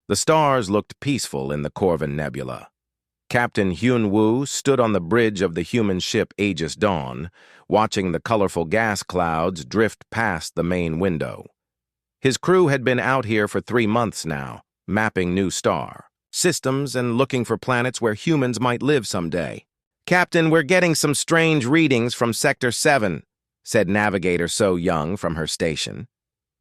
The stars looked peaceful in the Corvin Nebula. Captain Hyun-woo stood on the bridge of the human ship Aegis Dawn, watching the colorful gas clouds drift past the main window. His crew had been out here for 3 months now, mapping new star systems and looking for planets where humans might live someday. "Captain, we're getting some strange readings from Sector 7, said Navigator So Young from her station.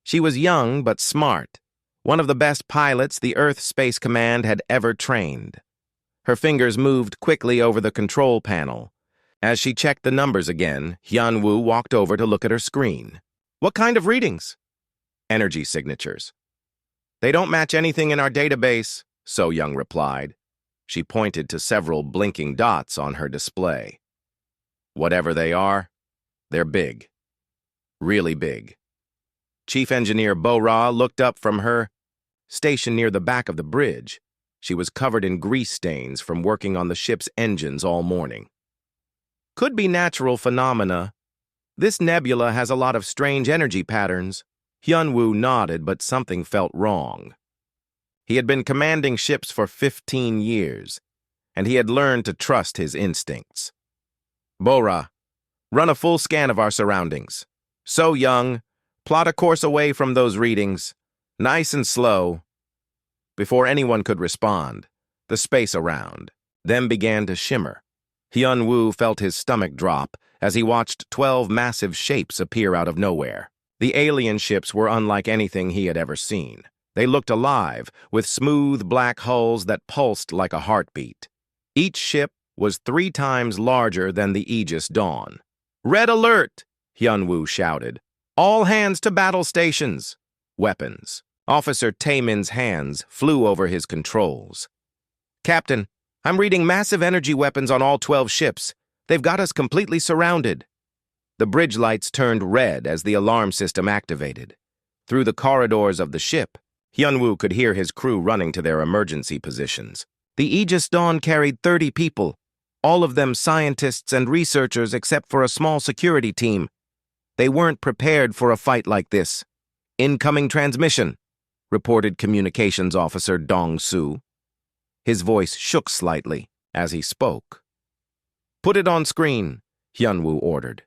She was young but smart, one of the best pilots the Earth Space Command had ever trained. Her fingers moved quickly over the control panel. As she checked the numbers again, Hyun-woo walked over to look at her screen. "What kind of readings?" "Energy signatures." "They don't match anything in our database," So Young replied. She pointed to several blinking dots on her display. "Whatever they are, they're big. Really big." Chief Engineer Bo-ra looked up from her station near the back of the bridge. She was covered in grease stains from working on the ship's engines all morning. "Could be natural phenomena. This nebula has a lot of strange energy patterns." Hyun-woo nodded, but something felt wrong. He had been commanding ships for 15 years, and he had learned to trust his instincts. "Bo-ra, run a full scan of our surroundings. So Young, plot a course away from those readings. Nice and slow." Before anyone could respond, the space around them began to shimmer. Hyun-woo felt his stomach drop as he watched 12 massive shapes appear out of nowhere. The alien ships were unlike anything he had ever seen. They looked alive, with smooth black hulls that pulsed like a heartbeat. Each ship was 3 times larger than the Aegis Dawn. "Red alert!" Hyun-woo shouted. "All hands to battle stations!" Weapons. Officer Taemin's hands flew over his controls. "Captain, I'm reading massive energy weapons on all 12 ships. They've got us completely surrounded." The bridge lights turned red as the alarm system activated. Through the corridors of the ship, Hyun-woo could hear his crew running to their emergency positions. The Aegis Dawn carried 30 people, all of them scientists and researchers except for a small security team. They weren't prepared for a fight like this. "Incoming transmission," reported Communications Officer Dong-soo. His voice shook slightly as he spoke. "Put it on screen," Hyun-woo ordered.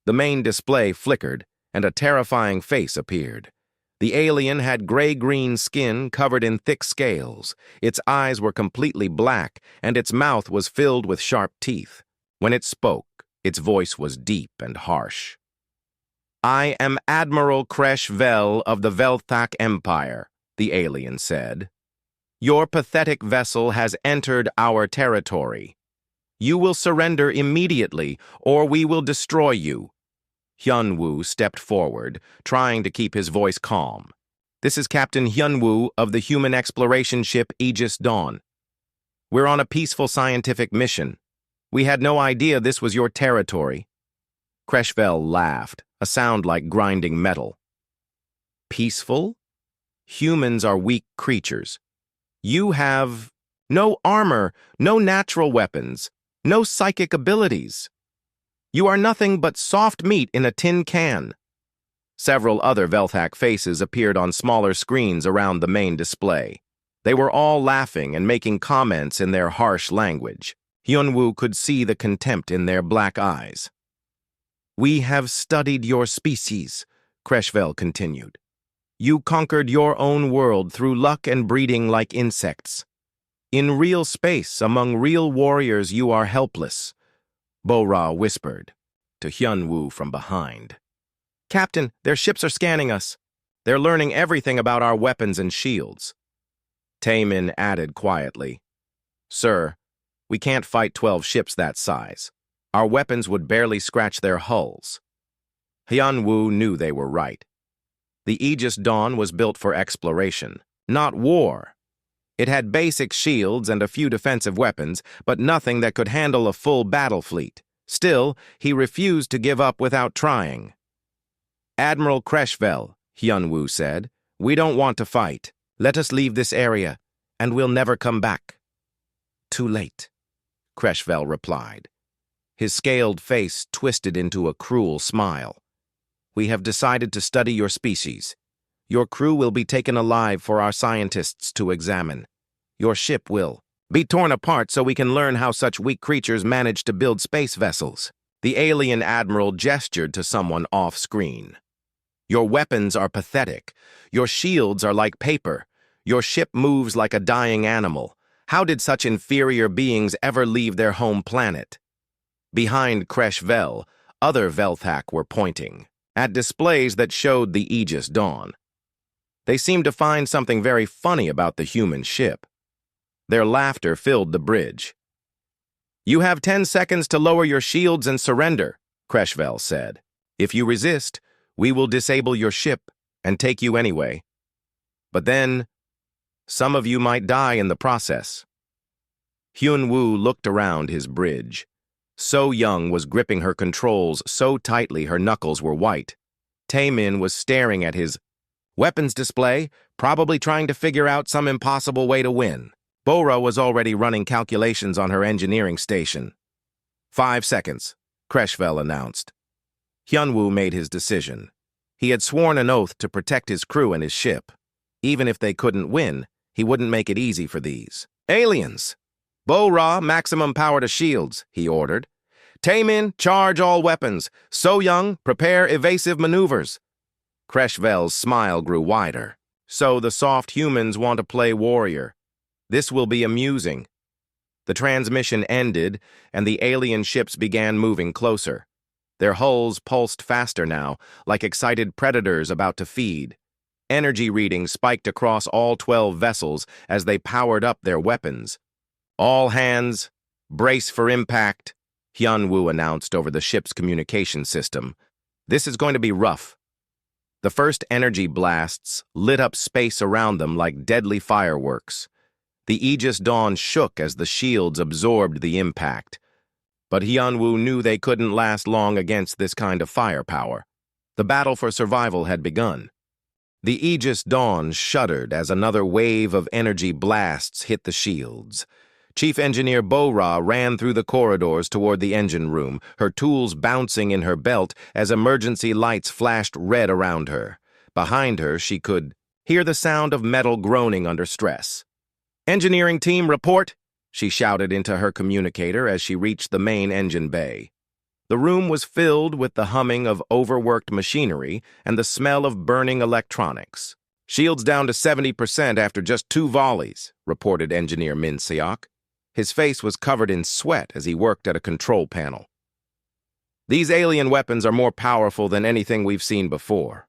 The main display flickered, and a terrifying face appeared. The alien had gray-green skin covered in thick scales. Its eyes were completely black, and its mouth was filled with sharp teeth. When it spoke, its voice was deep and harsh. "I am Admiral Kresh Vel of the Velthak Empire," the alien said. "Your pathetic vessel has entered our territory. You will surrender immediately, or we will destroy you." Hyun-woo stepped forward, trying to keep his voice calm. "This is Captain Hyun-woo of the human exploration ship Aegis Dawn. We're on a peaceful scientific mission. We had no idea this was your territory." Kreshvel laughed, a sound like grinding metal. "Peaceful? Humans are weak creatures. You have no armor, no natural weapons, no psychic abilities. You are nothing but soft meat in a tin can." Several other Velthak faces appeared on smaller screens around the main display. They were all laughing and making comments in their harsh language. Hyun-woo could see the contempt in their black eyes. "We have studied your species," Kreshvel continued. "You conquered your own world through luck and breeding like insects. In real space, among real warriors, you are helpless," Bo-ra whispered to Hyun-woo from behind. "Captain, their ships are scanning us. They're learning everything about our weapons and shields." Taemin added quietly, "Sir, we can't fight 12 ships that size. Our weapons would barely scratch their hulls." Hyun-woo knew they were right. The Aegis Dawn was built for exploration, not war. It had basic shields and a few defensive weapons, but nothing that could handle a full battle fleet. Still, he refused to give up without trying. "Admiral Kreshvel," Hyun-woo said, "we don't want to fight. Let us leave this area, and we'll never come back." "Too late," Kreshvel replied. His scaled face twisted into a cruel smile. "We have decided to study your species. Your crew will be taken alive for our scientists to examine. Your ship will be torn apart so we can learn how such weak creatures manage to build space vessels. The alien admiral gestured to someone off-screen. Your weapons are pathetic. Your shields are like paper. Your ship moves like a dying animal. How did such inferior beings ever leave their home planet? Behind Kresh Vel, other Velthak were pointing at displays that showed the Aegis Dawn. They seemed to find something very funny about the human ship. Their laughter filled the bridge. "You have 10 seconds to lower your shields and surrender," Kresh Vel said. "If you resist, we will disable your ship and take you anyway. But then, some of you might die in the process." Hyun Woo looked around his bridge. So Young was gripping her controls so tightly her knuckles were white. Taemin was staring at his weapons display, probably trying to figure out some impossible way to win. Bora was already running calculations on her engineering station. 5 seconds, Kresh Vel announced. Hyun-woo made his decision. He had sworn an oath to protect his crew and his ship. Even if they couldn't win, he wouldn't make it easy for these aliens. "Bo-Ra, maximum power to shields," he ordered. "Taemin, charge all weapons. So-young, prepare evasive maneuvers." Kresh Vel's smile grew wider. "So the soft humans want to play warrior. This will be amusing." The transmission ended, and the alien ships began moving closer. Their hulls pulsed faster now, like excited predators about to feed. Energy readings spiked across all 12 vessels as they powered up their weapons. "All hands, brace for impact," Hyun-woo announced over the ship's communication system. "This is going to be rough." The first energy blasts lit up space around them like deadly fireworks. The Aegis Dawn shook as the shields absorbed the impact. But Hyun-woo knew they couldn't last long against this kind of firepower. The battle for survival had begun. The Aegis Dawn shuddered as another wave of energy blasts hit the shields. Chief Engineer Bo-Ra ran through the corridors toward the engine room, her tools bouncing in her belt as emergency lights flashed red around her. Behind her, she could hear the sound of metal groaning under stress. "Engineering team, report!" she shouted into her communicator as she reached the main engine bay. The room was filled with the humming of overworked machinery and the smell of burning electronics. "Shields down to 70% after just 2 volleys, reported Engineer Min Seok. His face was covered in sweat as he worked at a control panel. "These alien weapons are more powerful than anything we've seen before."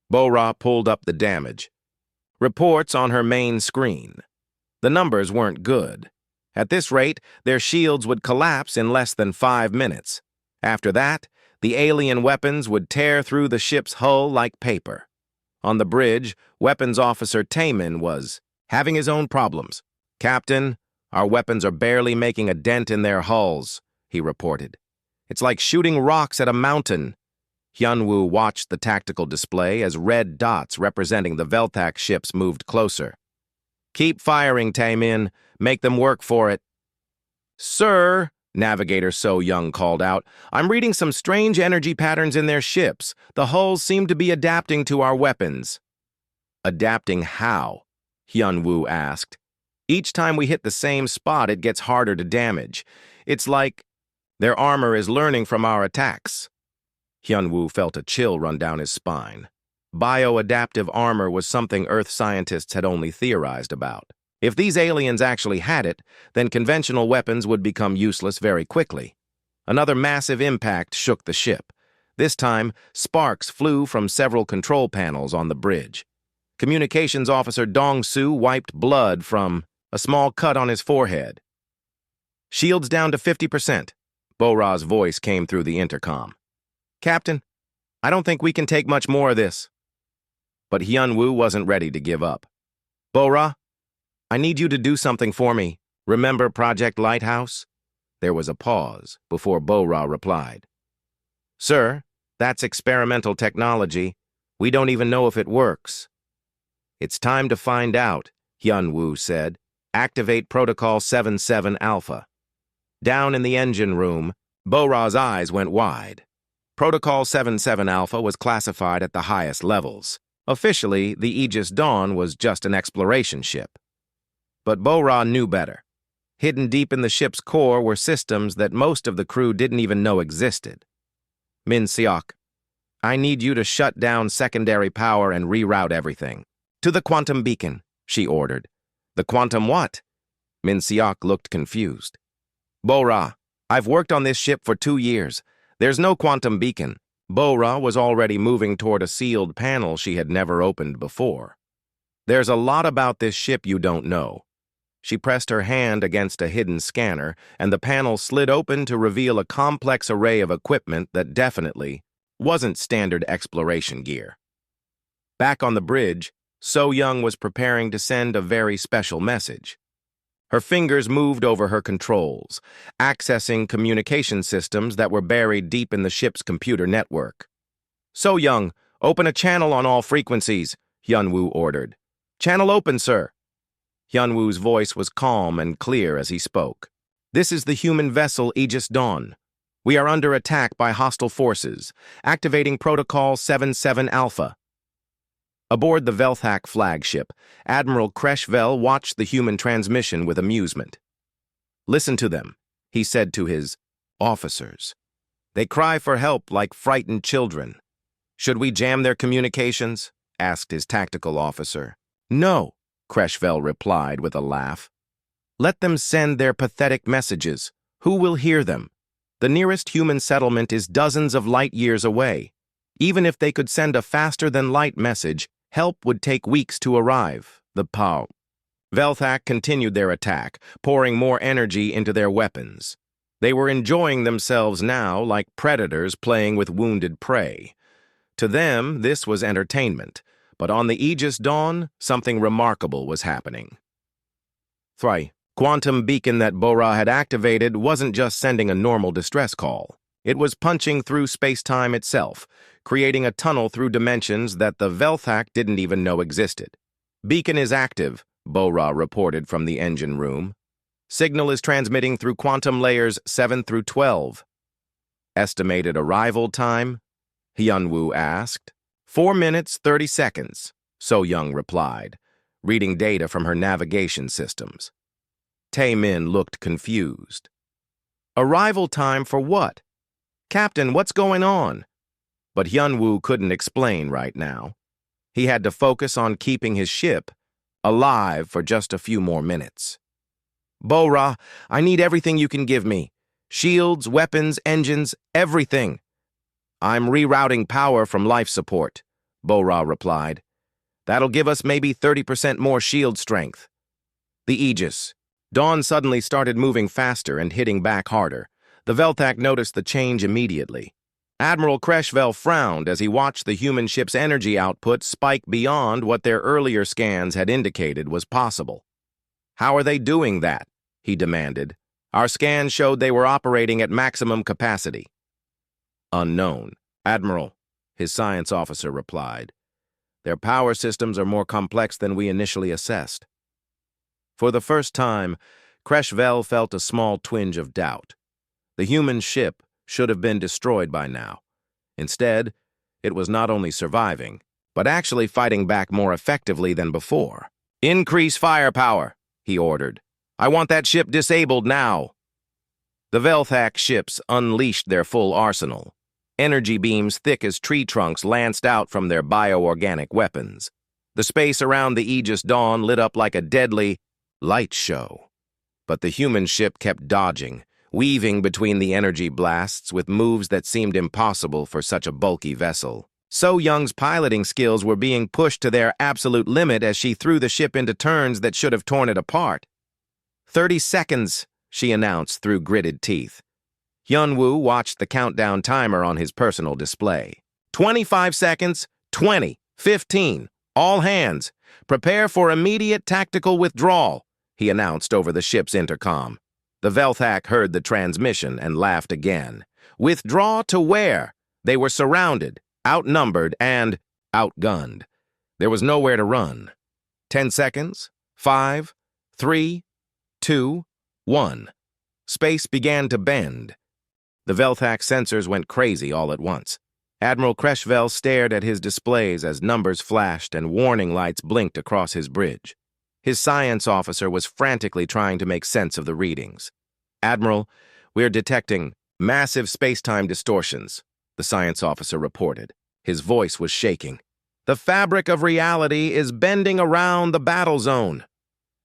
Bo-Ra pulled up the damage. Reports on her main screen. The numbers weren't good. At this rate, their shields would collapse in less than 5 minutes. After that, the alien weapons would tear through the ship's hull like paper. On the bridge, Weapons Officer Taemin was having his own problems. "Captain, our weapons are barely making a dent in their hulls," he reported. "It's like shooting rocks at a mountain." Hyun-woo watched the tactical display as red dots representing the Velthak ships moved closer. "Keep firing, Taemin. Make them work for it." "Sir," Navigator So-young called out, "I'm reading some strange energy patterns in their ships. The hulls seem to be adapting to our weapons." "Adapting how?" Hyun-woo asked. "Each time we hit the same spot, it gets harder to damage. It's like their armor is learning from our attacks." Hyun-woo felt a chill run down his spine. Bioadaptive armor was something Earth scientists had only theorized about. If these aliens actually had it, then conventional weapons would become useless very quickly. Another massive impact shook the ship. This time, sparks flew from several control panels on the bridge. Communications Officer Dong-soo wiped blood from a small cut on his forehead. "Shields down to 50%. Bo-Ra's voice came through the intercom. "Captain, I don't think we can take much more of this." But Hyun-woo wasn't ready to give up. "Bo-Ra, I need you to do something for me. Remember Project Lighthouse?" There was a pause before Bo-Ra replied. "Sir, that's experimental technology. We don't even know if it works." "It's time to find out," Hyun-woo said. "Activate Protocol 77 Alpha." Down in the engine room, Bo-Ra's eyes went wide. Protocol 77 Alpha was classified at the highest levels. Officially, the Aegis Dawn was just an exploration ship. But Bo-Ra knew better. Hidden deep in the ship's core were systems that most of the crew didn't even know existed. Min Seok, I need you to shut down secondary power and reroute everything. To the quantum beacon, she ordered. The quantum what? Min Seok looked confused. Bo-Ra, I've worked on this ship for 2 years. There's no quantum beacon. Bo-Ra was already moving toward a sealed panel she had never opened before. There's a lot about this ship you don't know. She pressed her hand against a hidden scanner, and the panel slid open to reveal a complex array of equipment that definitely wasn't standard exploration gear. Back on the bridge, So-Young was preparing to send a very special message. Her fingers moved over her controls, accessing communication systems that were buried deep in the ship's computer network. So-Young, open a channel on all frequencies, Hyun-Woo ordered. Channel open, sir. Hyun-Woo's voice was calm and clear as he spoke. This is the human vessel Aegis Dawn. We are under attack by hostile forces, activating Protocol 77 Alpha. Aboard the Velthak flagship, Admiral Kreshvel watched the human transmission with amusement. Listen to them, he said to his officers. They cry for help like frightened children. Should we jam their communications? Asked his tactical officer. No, Kreshvel replied with a laugh. Let them send their pathetic messages. Who will hear them? The nearest human settlement is dozens of light years away. Even if they could send a faster-than-light message, help would take weeks to arrive. The POW. Velthak continued their attack, pouring more energy into their weapons. They were enjoying themselves now like predators playing with wounded prey. To them, this was entertainment, but on the Aegis Dawn, something remarkable was happening. The quantum beacon that Bo-Ra had activated wasn't just sending a normal distress call. It was punching through space-time itself, creating a tunnel through dimensions that the Velthak didn't even know existed. Beacon is active, Bo-Ra reported from the engine room. Signal is transmitting through quantum layers 7 through 12. Estimated arrival time? Hyun-Woo asked. 4 minutes, 30 seconds, So-Young replied, reading data from her navigation systems. Tae-Min looked confused. Arrival time for what? Captain, what's going on? But Hyun-Woo couldn't explain right now. He had to focus on keeping his ship alive for just a few more minutes. Bo-Ra, I need everything you can give me. Shields, weapons, engines, everything. I'm rerouting power from life support, Bo-Ra replied. That'll give us maybe 30% more shield strength. The Aegis. Dawn suddenly started moving faster and hitting back harder. The Velthak noticed the change immediately. Admiral Kreshvel frowned as he watched the human ship's energy output spike beyond what their earlier scans had indicated was possible. How are they doing that? He demanded. Our scans showed they were operating at maximum capacity. Unknown, Admiral, his science officer replied. Their power systems are more complex than we initially assessed. For the first time, Kreshvel felt a small twinge of doubt. The human ship should have been destroyed by now. Instead, it was not only surviving, but actually fighting back more effectively than before. Increase firepower, he ordered. I want that ship disabled now. The Velthak ships unleashed their full arsenal. Energy beams thick as tree trunks lanced out from their bioorganic weapons. The space around the Aegis Dawn lit up like a deadly light show. But the human ship kept dodging, weaving between the energy blasts with moves that seemed impossible for such a bulky vessel. So-Young's piloting skills were being pushed to their absolute limit as she threw the ship into turns that should have torn it apart. 30 seconds, she announced through gritted teeth. Hyun-Woo watched the countdown timer on his personal display. 25 seconds, 20, 15, all hands. Prepare for immediate tactical withdrawal, he announced over the ship's intercom. The Velthak heard the transmission and laughed again. Withdraw to where? They were surrounded, outnumbered, and outgunned. There was nowhere to run. 10 seconds, 5, 3, 2, 1. Space began to bend. The Velthak sensors went crazy all at once. Admiral Creshvell stared at his displays as numbers flashed and warning lights blinked across his bridge. His science officer was frantically trying to make sense of the readings. "Admiral, we're detecting massive space-time distortions," the science officer reported. His voice was shaking. "The fabric of reality is bending around the battle zone."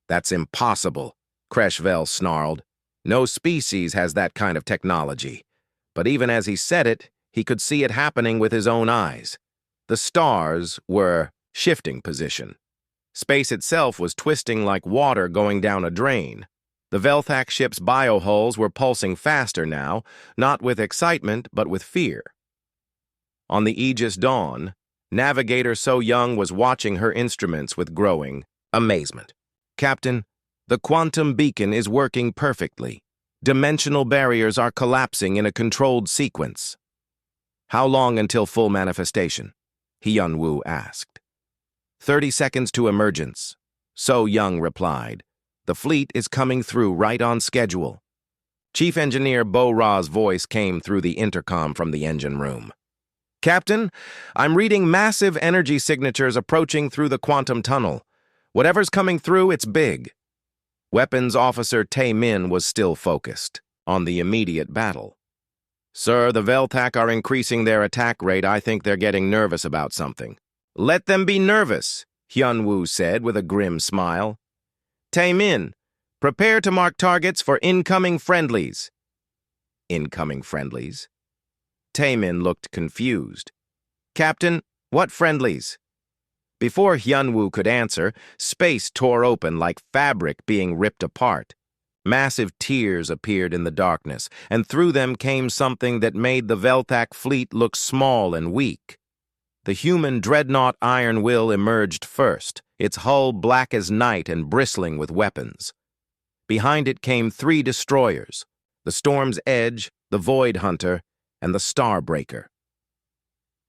"That's impossible," Creshvell snarled. "No species has that kind of technology." But even as he said it, he could see it happening with his own eyes. The stars were shifting position. Space itself was twisting like water going down a drain. The Velthak ship's biohulls were pulsing faster now, not with excitement, but with fear. On the Aegis Dawn, Navigator So Young was watching her instruments with growing amazement. "Captain, the quantum beacon is working perfectly. Dimensional barriers are collapsing in a controlled sequence." "How long until full manifestation?" Hyun-woo asked. 30 seconds to emergence," So Young replied. "The fleet is coming through right on schedule." Chief Engineer Bo Ra's voice came through the intercom from the engine room. "Captain, I'm reading massive energy signatures approaching through the quantum tunnel. Whatever's coming through, it's big." Weapons Officer Tae-min was still focused on the immediate battle. "Sir, the Velthak are increasing their attack rate. I think they're getting nervous about something." "Let them be nervous," Hyun-woo said with a grim smile. "Tae-min, prepare to mark targets for incoming friendlies." "Incoming friendlies?" Tae-min looked confused. "Captain, what friendlies?" Before Hyun-woo could answer, space tore open like fabric being ripped apart. Massive tears appeared in the darkness, and through them came something that made the Velthak fleet look small and weak. The human dreadnought Iron Will emerged first, its hull black as night and bristling with weapons. Behind it came 3 destroyers, the Storm's Edge, the Void Hunter, and the Starbreaker.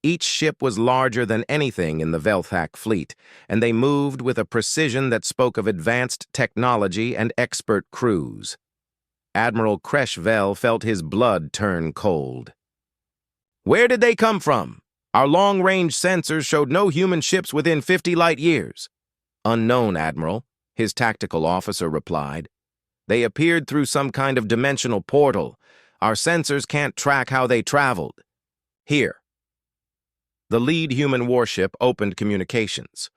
Each ship was larger than anything in the Velthak fleet, and they moved with a precision that spoke of advanced technology and expert crews. Admiral Creshvell felt his blood turn cold. "Where did they come from? Our long-range sensors showed no human ships within 50 light-years." "Unknown, Admiral," his tactical officer replied. "They appeared through some kind of dimensional portal. Our sensors can't track how they traveled. Here." The lead human warship opened communications.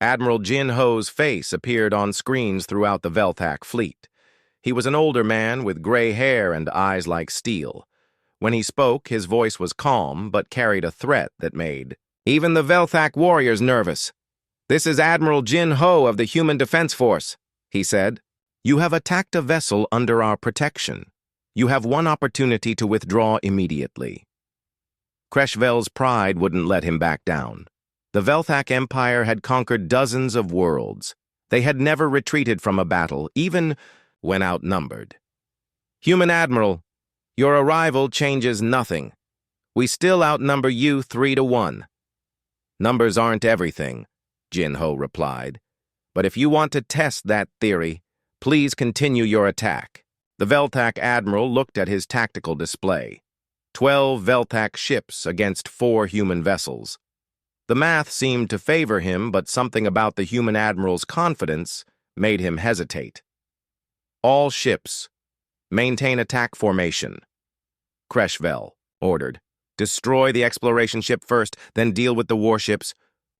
Admiral Jin Ho's face appeared on screens throughout the Velthak fleet. He was an older man with gray hair and eyes like steel. When he spoke, his voice was calm, but carried a threat that made even the Velthak warriors nervous. "This is Admiral Jin Ho of the Human Defense Force," he said. "You have attacked a vessel under our protection. You have one opportunity to withdraw immediately." Creshvell's pride wouldn't let him back down. The Velthak Empire had conquered dozens of worlds. They had never retreated from a battle, even when outnumbered. "Human Admiral, your arrival changes nothing. We still outnumber you 3-1. "Numbers aren't everything," Jin Ho replied. "But if you want to test that theory, please continue your attack." The Velthak Admiral looked at his tactical display. 12 Velthak ships against 4 human vessels. The math seemed to favor him, but something about the human admiral's confidence made him hesitate. "All ships, maintain attack formation," Creshvell ordered. "Destroy the exploration ship first, then deal with the warships."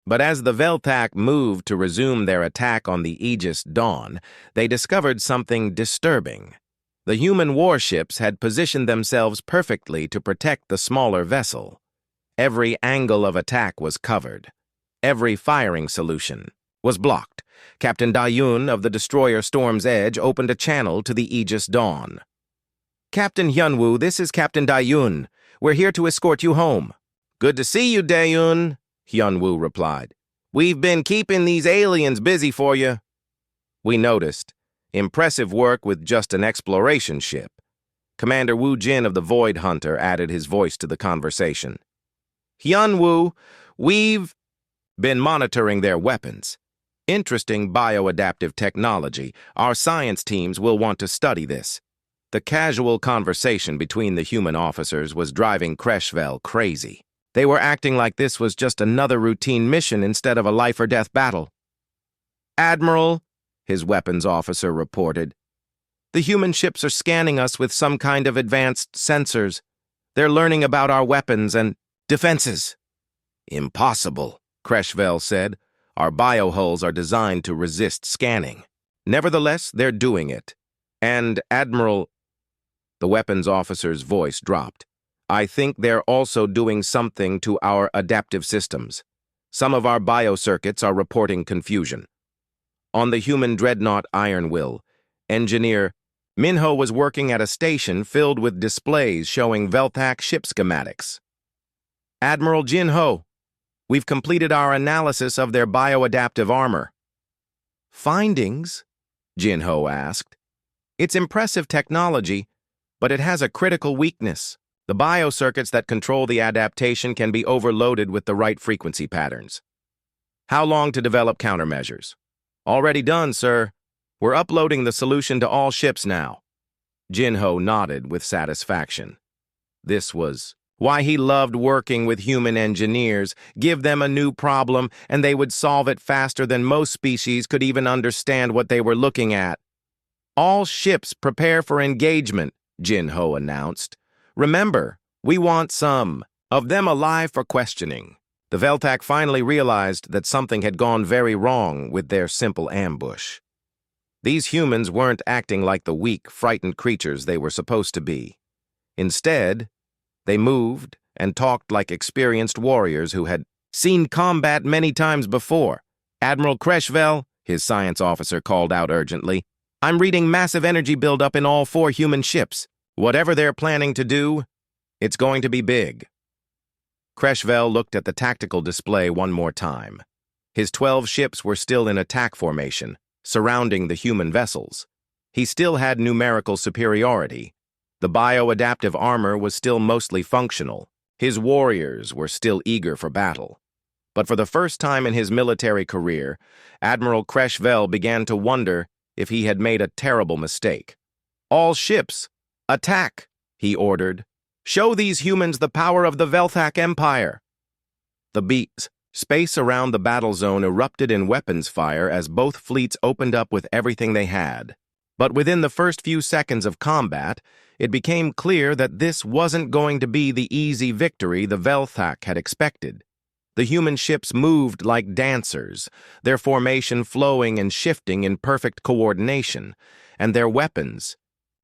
But as the Velthak moved to resume their attack on the Aegis Dawn, they discovered something disturbing. The human warships had positioned themselves perfectly to protect the smaller vessel. Every angle of attack was covered. Every firing solution was blocked. Captain Dayun of the destroyer Storm's Edge opened a channel to the Aegis Dawn. "Captain Hyun-woo, this is Captain Dayun. We're here to escort you home." "Good to see you, Dayun," Hyun-woo replied. "We've been keeping these aliens busy for you." "We noticed. Impressive work with just an exploration ship." Commander Woo Jin of the Void Hunter added his voice to the conversation. "Hyun-woo, we've been monitoring their weapons. Interesting bioadaptive technology. Our science teams will want to study this." The casual conversation between the human officers was driving Creshvell crazy. They were acting like this was just another routine mission instead of a life-or-death battle. "Admiral," his weapons officer reported, "the human ships are scanning us with some kind of advanced sensors. They're learning about our weapons and defenses." "Impossible," Creshvell said. "Our biohulls are designed to resist scanning." "Nevertheless, they're doing it. And, Admiral," the weapons officer's voice dropped, "I think they're also doing something to our adaptive systems. Some of our biocircuits are reporting confusion." On the human dreadnought Ironwill, engineer Minho was working at a station filled with displays showing Velthak ship schematics. "Admiral Jinho, we've completed our analysis of their bioadaptive armor." "Findings?" Jinho asked. "It's impressive technology, but it has a critical weakness. The biocircuits that control the adaptation can be overloaded with the right frequency patterns." "How long to develop countermeasures?" "Already done, sir. We're uploading the solution to all ships now." Jinho nodded with satisfaction. This was why he loved working with human engineers. Give them a new problem, and they would solve it faster than most species could even understand what they were looking at. "All ships prepare for engagement," Jinho announced. "Remember, we want some of them alive for questioning." The Velthak finally realized that something had gone very wrong with their simple ambush. These humans weren't acting like the weak, frightened creatures they were supposed to be. Instead, they moved and talked like experienced warriors who had seen combat many times before. "Admiral Creshvell," his science officer called out urgently, "I'm reading massive energy buildup in all 4 human ships. Whatever they're planning to do, it's going to be big." Creshvell looked at the tactical display one more time. His 12 ships were still in attack formation, surrounding the human vessels. He still had numerical superiority. The bioadaptive armor was still mostly functional. His warriors were still eager for battle. But for the first time in his military career, Admiral Creshvell began to wonder if he had made a terrible mistake. "All ships, attack," he ordered. "Show these humans the power of the Velthak Empire." The space around the battle zone erupted in weapons fire as both fleets opened up with everything they had. But within the first few seconds of combat, it became clear that this wasn't going to be the easy victory the Velthak had expected. The human ships moved like dancers, their formation flowing and shifting in perfect coordination, and their weapons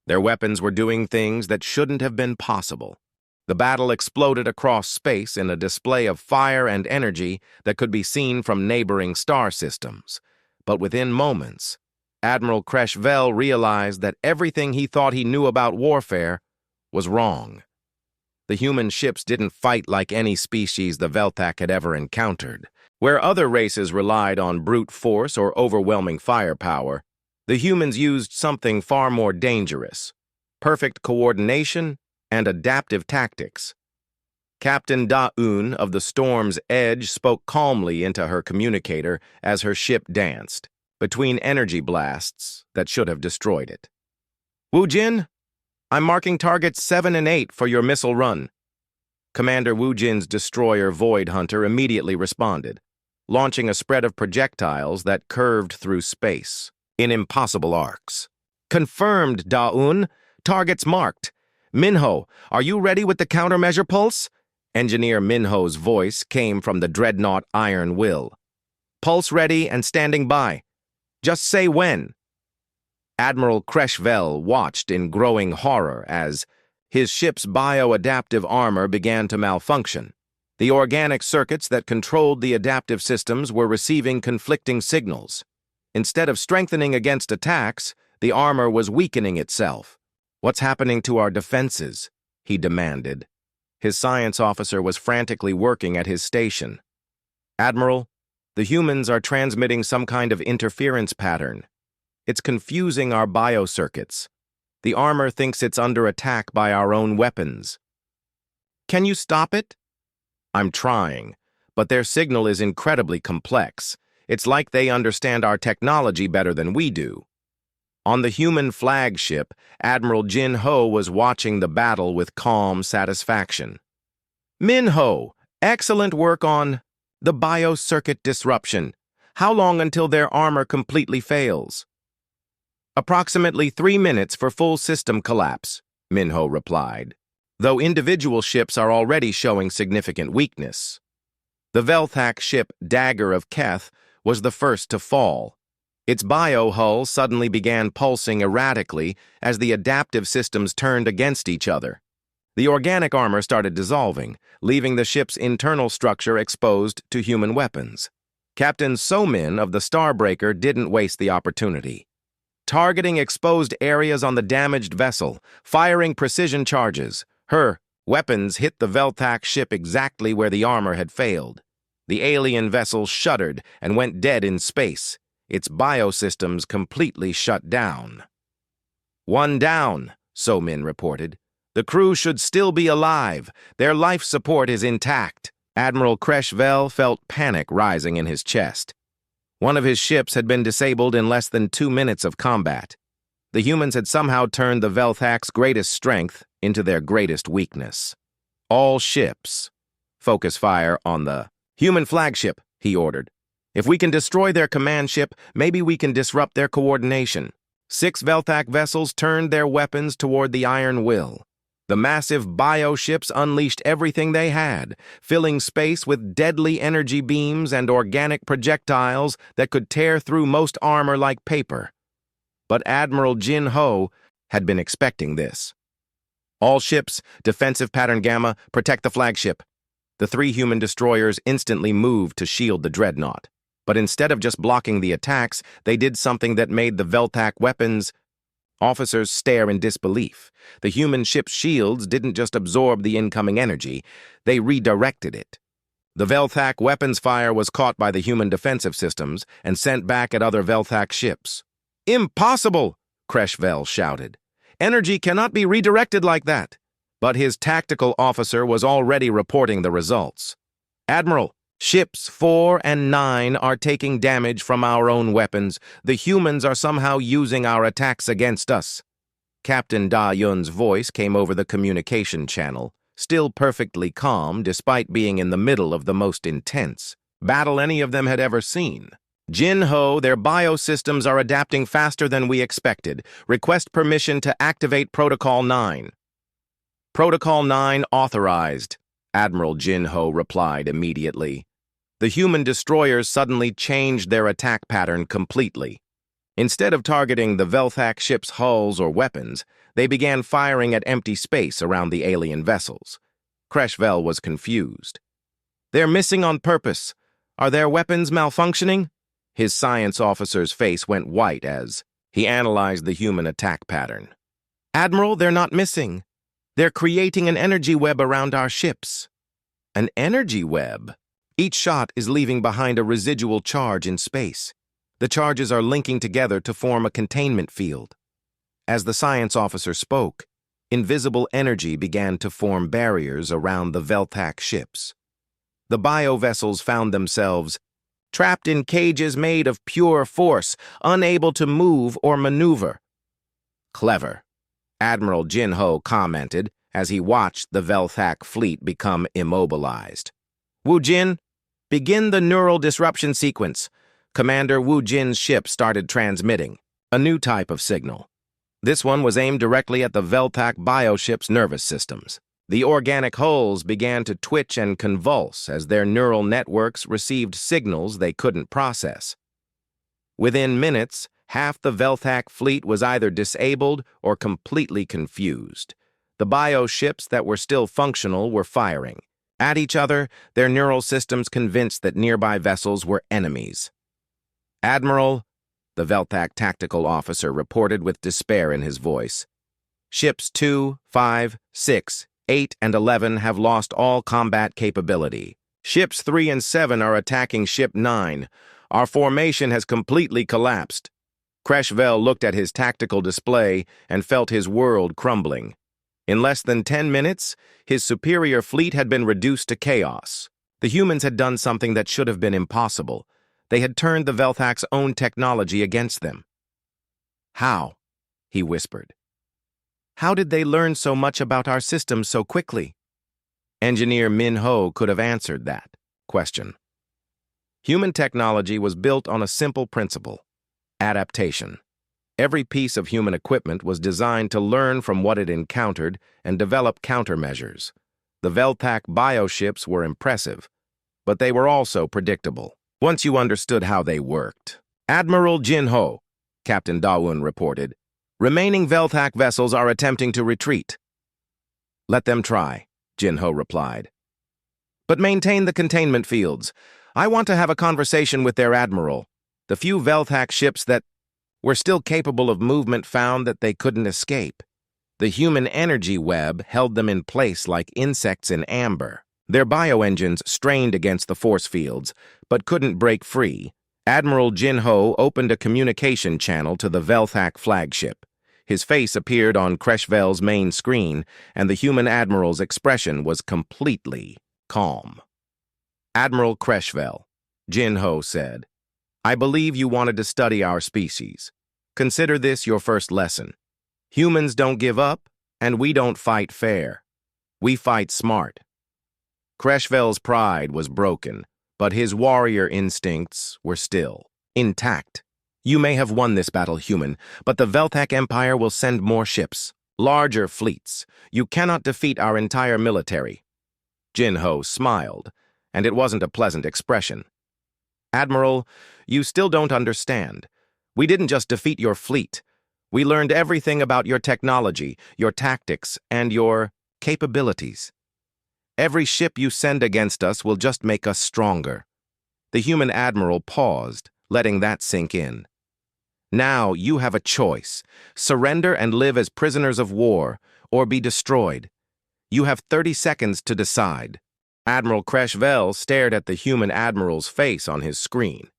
were doing things that shouldn't have been possible. The battle exploded across space in a display of fire and energy that could be seen from neighboring star systems. But within moments, Admiral Creshvell realized that everything he thought he knew about warfare was wrong. The human ships didn't fight like any species the Velthak had ever encountered. Where other races relied on brute force or overwhelming firepower, the humans used something far more dangerous: perfect coordination and adaptive tactics. Captain Da-Un of the Storm's Edge spoke calmly into her communicator as her ship danced, between energy blasts that should have destroyed it. "Wu Jin, I'm marking targets 7 and 8 for your missile run." Commander Wu Jin's destroyer Void Hunter immediately responded, launching a spread of projectiles that curved through space in impossible arcs. "Confirmed, Da-Un. Targets marked. Minho, are you ready with the countermeasure pulse?" Engineer Minho's voice came from the dreadnought Ironwill. "Pulse ready and standing by. Just say when." Admiral Creshvell watched in growing horror as his ship's bioadaptive armor began to malfunction. The organic circuits that controlled the adaptive systems were receiving conflicting signals. Instead of strengthening against attacks, the armor was weakening itself. "What's happening to our defenses?" he demanded. His science officer was frantically working at his station. "Admiral, the humans are transmitting some kind of interference pattern. It's confusing our biocircuits. The armor thinks it's under attack by our own weapons." "Can you stop it?" "I'm trying, but their signal is incredibly complex. It's like they understand our technology better than we do." On the human flagship, Admiral Jinho was watching the battle with calm satisfaction. "Minho, Excellent work on the biocircuit disruption. How long until their armor completely fails? Approximately 3 minutes for full system collapse, Minho replied, though individual ships are already showing significant weakness. The Velthak ship Dagger of Keth was the first to fall. Its bio-hull suddenly began pulsing erratically as the adaptive systems turned against each other. The organic armor started dissolving, leaving the ship's internal structure exposed to human weapons. Captain Somin of the Starbreaker didn't waste the opportunity. Targeting exposed areas on the damaged vessel, firing precision charges, her weapons hit the Velthak ship exactly where the armor had failed. The alien vessel shuddered and went dead in space, its biosystems completely shut down. "One down," Somin reported. "The crew should still be alive. Their life support is intact." Admiral Kreshvel felt panic rising in his chest. One of his ships had been disabled in less than 2 minutes of combat. The humans had somehow turned the Velthak's greatest strength into their greatest weakness. "All ships, focus fire on the human flagship," he ordered. "If we can destroy their command ship, maybe we can disrupt their coordination." 6 Velthak vessels turned their weapons toward the Iron Will. The massive bio-ships unleashed everything they had, filling space with deadly energy beams and organic projectiles that could tear through most armor like paper. But Admiral Jin Ho had been expecting this. "All ships, defensive pattern Gamma, protect the flagship." The 3 human destroyers instantly moved to shield the dreadnought. But instead of just blocking the attacks, they did something that made the Velthak weapons officers stare in disbelief. The human ship's shields didn't just absorb the incoming energy, they redirected it. The Velthak weapons fire was caught by the human defensive systems and sent back at other Velthak ships. "Impossible!" Kreshvel shouted. "Energy cannot be redirected like that." But his tactical officer was already reporting the results. "Admiral, ships 4 and 9 are taking damage from our own weapons. The humans are somehow using our attacks against us." Captain Da Yun's voice came over the communication channel, still perfectly calm despite being in the middle of the most intense battle any of them had ever seen. "Jin Ho, their biosystems are adapting faster than we expected. Request permission to activate Protocol 9. "Protocol 9 authorized," Admiral Jin Ho replied immediately. The human destroyers suddenly changed their attack pattern completely. Instead of targeting the Velthak ship's hulls or weapons, they began firing at empty space around the alien vessels. Kreshvel was confused. "They're missing on purpose. Are their weapons malfunctioning?" His science officer's face went white as he analyzed the human attack pattern. "Admiral, they're not missing. They're creating an energy web around our ships." "An energy web?" Each shot is leaving behind a residual charge in space. The charges are linking together to form a containment field. As the science officer spoke, invisible energy began to form barriers around the Velthak ships. The bio-vessels found themselves trapped in cages made of pure force, unable to move or maneuver. "Clever," Admiral Jin Ho commented as he watched the Velthak fleet become immobilized. "Wu Jin, begin the neural disruption sequence." Commander Wu Jin's ship started transmitting a new type of signal. This one was aimed directly at the Velthak bioship's nervous systems. The organic hulls began to twitch and convulse as their neural networks received signals they couldn't process. Within minutes, half the Velthak fleet was either disabled or completely confused. The bioships that were still functional were firing at each other, their neural systems convinced that nearby vessels were enemies. "Admiral," the Velthak tactical officer reported with despair in his voice, "Ships 2, 5, 6, 8, and 11 have lost all combat capability. Ships 3 and 7 are attacking Ship 9. Our formation has completely collapsed." Kreshvel looked at his tactical display and felt his world crumbling. In less than 10 minutes, his superior fleet had been reduced to chaos. The humans had done something that should have been impossible. They had turned the Velthak's own technology against them. "How?" he whispered. "How did they learn so much about our system so quickly?" Engineer Min Ho could have answered that question. Human technology was built on a simple principle: adaptation. Every piece of human equipment was designed to learn from what it encountered and develop countermeasures. The Veltak bioships were impressive, but they were also predictable, once you understood how they worked. Admiral Jin Ho, Captain Da-un reported, remaining Veltak vessels are attempting to retreat. Let them try, Jin Ho replied. But maintain the containment fields. I want to have a conversation with their admiral. The few Veltak ships that were still capable of movement found that they couldn't escape. The human energy web held them in place like insects in amber. Their bioengines strained against the force fields, but couldn't break free. Admiral Jin Ho opened a communication channel to the Veltak flagship. His face appeared on Creshvell's main screen, and the human admiral's expression was completely calm. Admiral Creshvell, Jin Ho said, I believe you wanted to study our species. Consider this your first lesson. Humans don't give up, and we don't fight fair. We fight smart. Creshvell's pride was broken, but his warrior instincts were still intact. You may have won this battle, human, but the Veltak Empire will send more ships, larger fleets. You cannot defeat our entire military. Jin Ho smiled, and it wasn't a pleasant expression. Admiral, you still don't understand. We didn't just defeat your fleet. We learned everything about your technology, your tactics, and your capabilities. Every ship you send against us will just make us stronger. The human admiral paused, letting that sink in. Now you have a choice: surrender and live as prisoners of war, or be destroyed. You have 30 seconds to decide. Admiral Creshvell stared at the human admiral's face on his screen.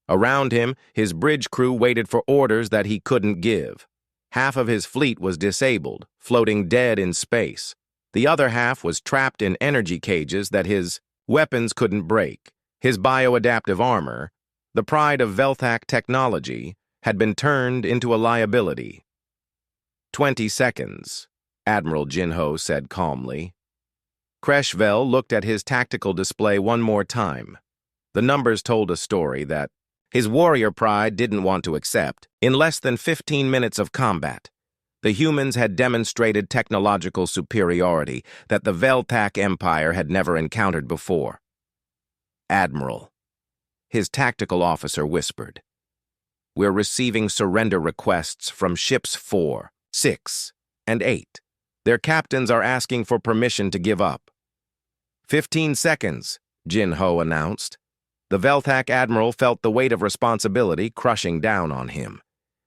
Around him, his bridge crew waited for orders that he couldn't give. Half of his fleet was disabled, floating dead in space. The other half was trapped in energy cages that his weapons couldn't break. His bioadaptive armor, the pride of Veltak technology, had been turned into a liability. 20 seconds, Admiral Jin Ho said calmly. Creshvell looked at his tactical display one more time. The numbers told a story that his warrior pride didn't want to accept. In less than 15 minutes of combat, the humans had demonstrated technological superiority that the Veltak Empire had never encountered before. Admiral, his tactical officer whispered, we're receiving surrender requests from ships 4, 6, and 8. Their captains are asking for permission to give up. 15 seconds, Jin Ho announced. The Veltak admiral felt the weight of responsibility crushing down on him.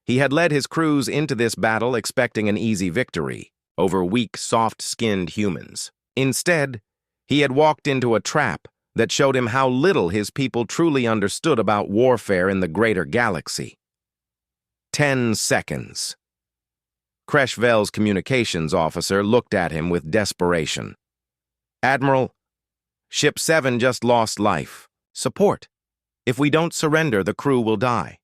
He had led his crews into this battle expecting an easy victory over weak, soft-skinned humans. Instead, he had walked into a trap that showed him how little his people truly understood about warfare in the greater galaxy. 10 seconds. Creshvell's communications officer looked at him with desperation. Admiral, Ship 7 just lost life. Support. If we don't surrender, the crew will die.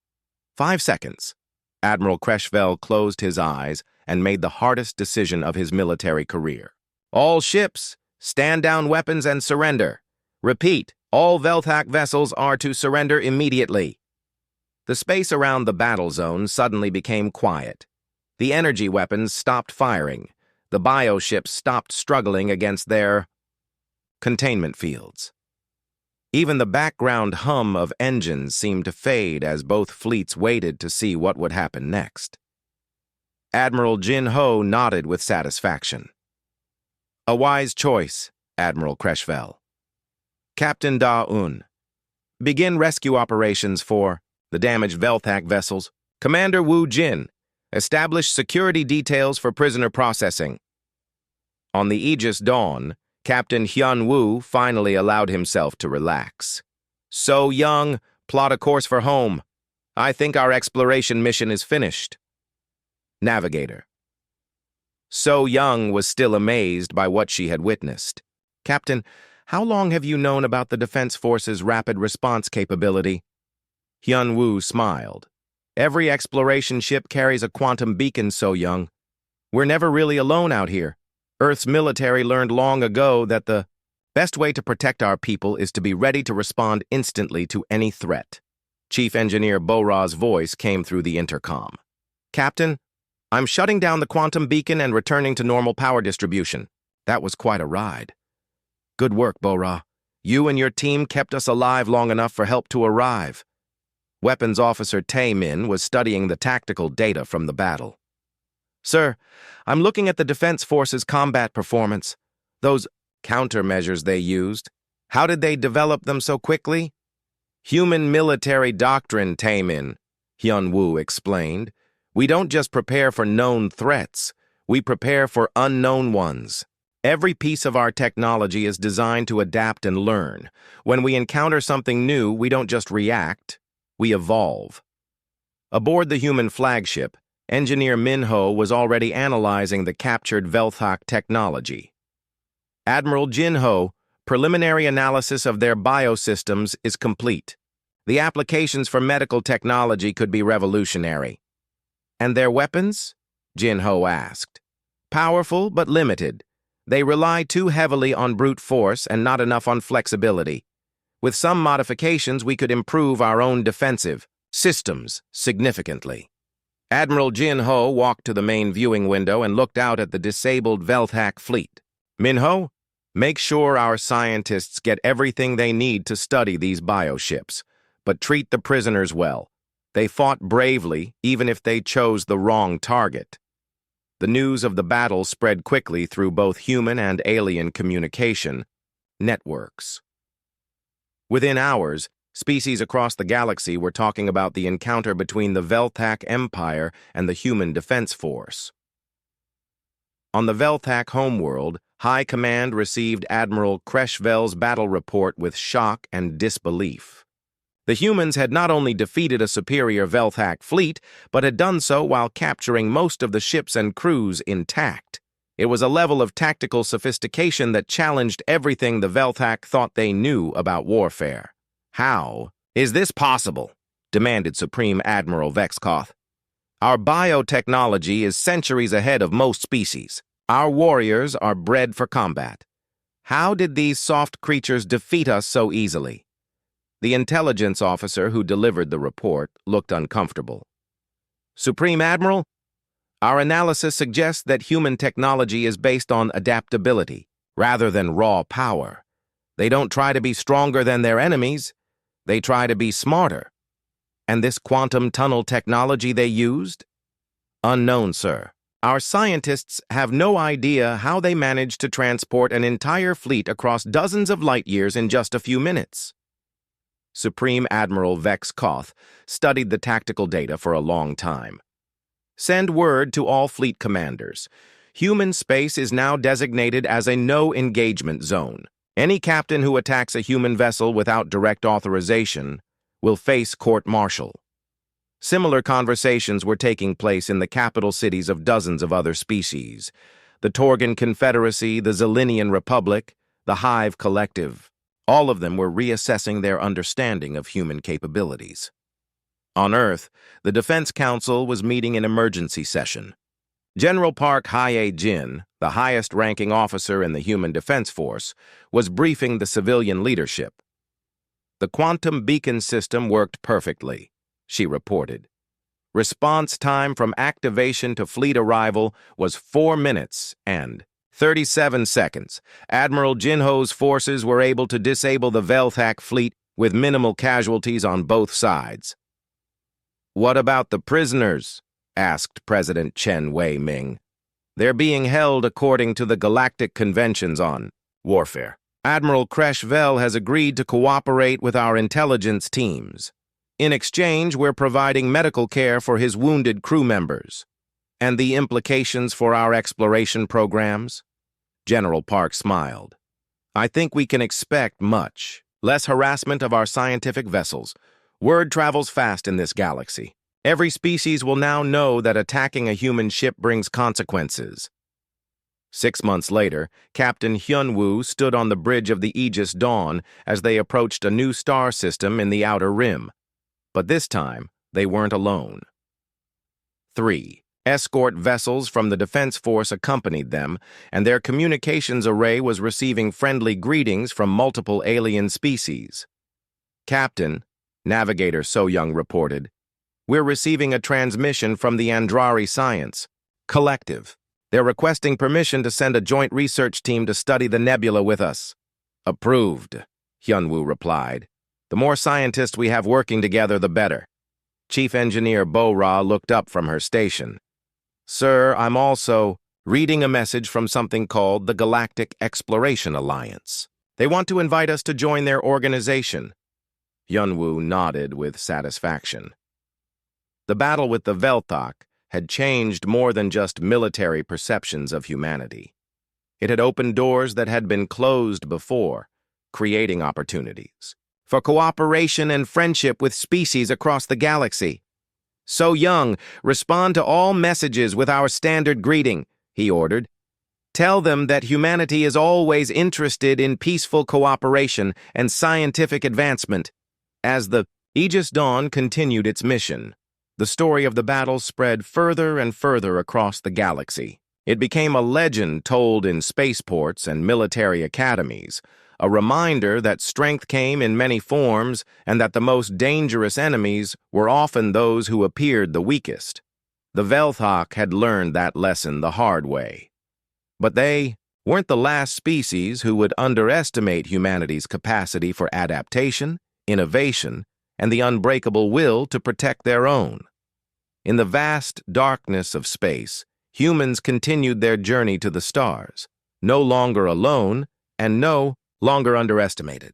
5 seconds. Admiral Creshvell closed his eyes and made the hardest decision of his military career. All ships, stand down weapons and surrender. Repeat, all Veltak vessels are to surrender immediately. The space around the battle zone suddenly became quiet. The energy weapons stopped firing. The bioships stopped struggling against their containment fields. Even the background hum of engines seemed to fade as both fleets waited to see what would happen next. Admiral Jin Ho nodded with satisfaction. A wise choice, Admiral Creshvell. Captain Da-un, begin rescue operations for the damaged Veltak vessels. Commander Wu Jin, establish security details for prisoner processing. On the Aegis Dawn, Captain Hyun Woo finally allowed himself to relax. So young, plot a course for home. I think our exploration mission is finished. Navigator. So Young was still amazed by what she had witnessed. Captain, how long have you known about the Defense Force's rapid response capability? Hyun Woo smiled. Every exploration ship carries a quantum beacon, So Young. We're never really alone out here. Earth's military learned long ago that the Best way to protect our people is to be ready to respond instantly to any threat. Chief Engineer Bora's voice came through the intercom. Captain, I'm shutting down the quantum beacon and returning to normal power distribution. That was quite a ride. Good work, Bora. You and your team kept us alive long enough for help to arrive. Weapons Officer Tae-min was studying the tactical data from the battle. Sir, I'm looking at the Defense Force's combat performance. Those countermeasures they used, how did they develop them so quickly? Human military doctrine, Tae-min, Hyun-woo explained. We don't just prepare for known threats, we prepare for unknown ones. Every piece of our technology is designed to adapt and learn. When we encounter something new, we don't just react, we evolve. Aboard the human flagship, Engineer Min-ho was already analyzing the captured Velthak technology. Admiral Jin-ho, preliminary analysis of their biosystems is complete. The applications for medical technology could be revolutionary. And their weapons? Jin-ho asked. Powerful but limited. They rely too heavily on brute force and not enough on flexibility. With some modifications, we could improve our own defensive systems significantly. Admiral Jin-ho walked to the main viewing window and looked out at the disabled Velthak fleet. Min-ho, make sure our scientists get everything they need to study these bioships, but treat the prisoners well. They fought bravely, even if they chose the wrong target. The news of the battle spread quickly through both human and alien communication networks. Within hours, species across the galaxy were talking about the encounter between the Velthak Empire and the Human Defense Force. On the Velthak homeworld, High Command received Admiral Kreshvel's battle report with shock and disbelief. The humans had not only defeated a superior Velthak fleet, but had done so while capturing most of the ships and crews intact. It was a level of tactical sophistication that challenged everything the Velthak thought they knew about warfare. How is this possible? Demanded Supreme Admiral Vexkoth. Our biotechnology is centuries ahead of most species. Our warriors are bred for combat. How did these soft creatures defeat us so easily? The intelligence officer who delivered the report looked uncomfortable. Supreme Admiral, our analysis suggests that human technology is based on adaptability rather than raw power. They don't try to be stronger than their enemies, they try to be smarter. And this quantum tunnel technology they used? Unknown, sir. Our scientists have no idea how they managed to transport an entire fleet across dozens of light years in just a few minutes. Supreme Admiral Vexkoth studied the tactical data for a long time. Send word to all fleet commanders. Human space is now designated as a no-engagement zone. Any captain who attacks a human vessel without direct authorization will face court-martial. Similar conversations were taking place in the capital cities of dozens of other species. The Torgan Confederacy, the Zilinian Republic, the Hive Collective. All of them were reassessing their understanding of human capabilities. On Earth, the Defense Council was meeting in emergency session. General Park Hye-jin, the highest-ranking officer in the Human Defense Force, was briefing the civilian leadership. The quantum beacon system worked perfectly, she reported. Response time from activation to fleet arrival was 4 minutes and 37 seconds. Admiral Jinho's forces were able to disable the Velthak fleet with minimal casualties on both sides. What about the prisoners? Asked President Chen Wei-ming. They're being held according to the Galactic Conventions on Warfare. Admiral Kreshvel has agreed to cooperate with our intelligence teams. In exchange, we're providing medical care for his wounded crew members. And the implications for our exploration programs? General Park smiled. I think we can expect much. Less harassment of our scientific vessels. Word travels fast in this galaxy. Every species will now know that attacking a human ship brings consequences. 6 months later, Captain Hyun-woo stood on the bridge of the Aegis Dawn as they approached a new star system in the Outer Rim. But this time, they weren't alone. 3. Escort vessels from the Defense Force accompanied them, and their communications array was receiving friendly greetings from multiple alien species. "Captain," Navigator So-Young reported, "we're receiving a transmission from the Andrari Science Collective. They're requesting permission to send a joint research team to study the nebula with us." "Approved," Hyunwoo replied. "The more scientists we have working together, the better." Chief Engineer Bo-Ra looked up from her station. "Sir, I'm also reading a message from something called the Galactic Exploration Alliance. They want to invite us to join their organization." Hyunwoo nodded with satisfaction. The battle with the Velthok had changed more than just military perceptions of humanity. It had opened doors that had been closed before, creating opportunities for cooperation and friendship with species across the galaxy. "So-Young, respond to all messages with our standard greeting," he ordered. "Tell them that humanity is always interested in peaceful cooperation and scientific advancement." As the Aegis Dawn continued its mission, the story of the battle spread further and further across the galaxy. It became a legend told in spaceports and military academies, a reminder that strength came in many forms and that the most dangerous enemies were often those who appeared the weakest. The Velthok had learned that lesson the hard way. But they weren't the last species who would underestimate humanity's capacity for adaptation, innovation, and the unbreakable will to protect their own. In the vast darkness of space, humans continued their journey to the stars, no longer alone and no longer underestimated.